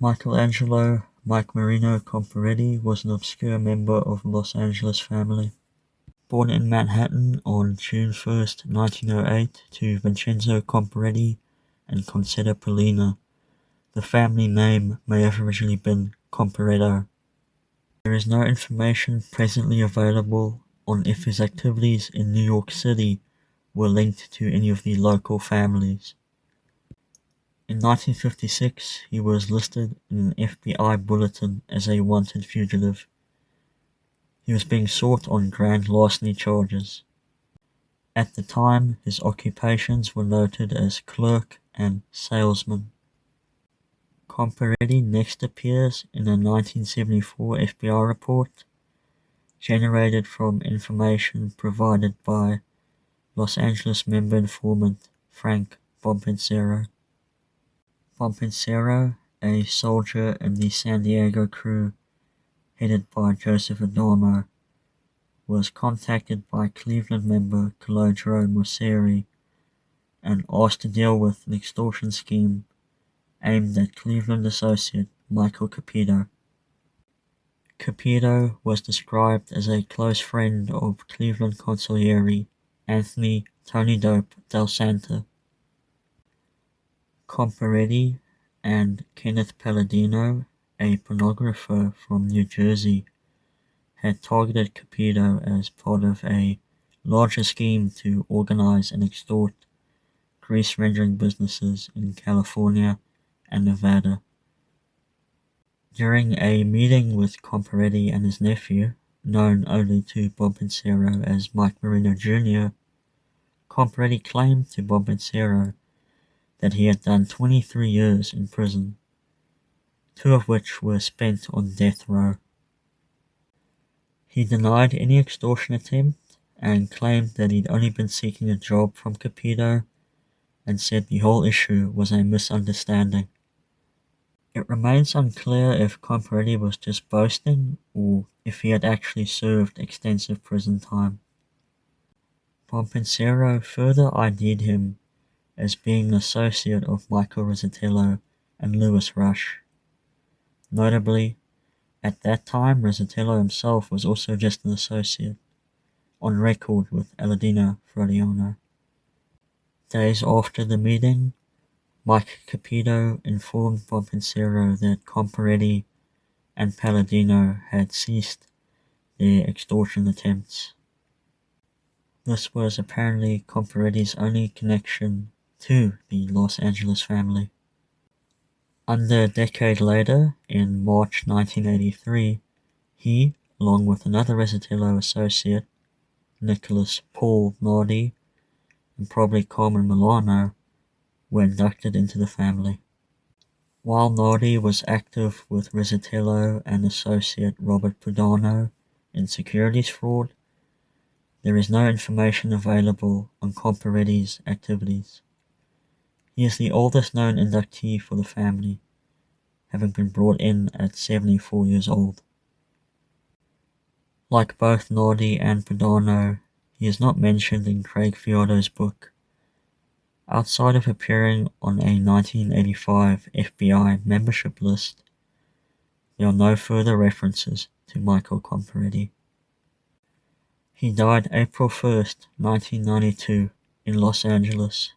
Michelangelo Mike Marino Comparetti was an obscure member of Los Angeles family. Born in Manhattan on June 1st, 1908 to Vincenzo Comparetti and Concetta Polina, the family name may have originally been Comparetto. There is no information presently available on if his activities in New York City were linked to any of the local families. In 1956, he was listed in an FBI bulletin as a wanted fugitive. He was being sought on grand larceny charges. At the time, his occupations were noted as clerk and salesman. Comparetti next appears in a 1974 FBI report generated from information provided by Los Angeles member informant Frank Bompensero. Bompensero, a soldier in the San Diego crew headed by Joseph Adorno, was contacted by Cleveland member Calogero Mosseri and asked to deal with an extortion scheme aimed at Cleveland associate Michael Capito. Capito was described as a close friend of Cleveland consigliere Anthony Tony Dope Del Santa. Comparetti and Kenneth Palladino, a pornographer from New Jersey, had targeted Capito as part of a larger scheme to organize and extort grease rendering businesses in California and Nevada. During a meeting with Comparetti and his nephew, known only to Bompensero as Mike Marino Jr., Comparetti claimed to Bompensero that he had done 23 years in prison, 2 of which were spent on death row. He denied any extortion attempt and claimed that he'd only been seeking a job from Capito and said the whole issue was a misunderstanding. It remains unclear if Comparetti was just boasting or if he had actually served extensive prison time. Bompensero further ID'd him as being an associate of Michael Rizzitello and Louis Rush. Notably, at that time Rizzitello himself was also just an associate, on record with Aladino Frodiano. Days after the meeting, Mike Capito informed Bompensero that Comparetti and Palladino had ceased their extortion attempts. This was apparently Comparetti's only connection to the Los Angeles family. Under a decade later, in March 1983, he, along with another Rizzitello associate, Nicholas Paul Nardi, and probably Carmen Milano, were inducted into the family. While Nardi was active with Rizzitello and associate Robert Pudano in securities fraud, there is no information available on Comparetti's activities. He is the oldest known inductee for the family, having been brought in at 74 years old. Like both Nardi and Pudano, he is not mentioned in Craig Fiordo's book. Outside of appearing on a 1985 FBI membership list, there are no further references to Michael Comparetti. He died April 1st, 1992, in Los Angeles.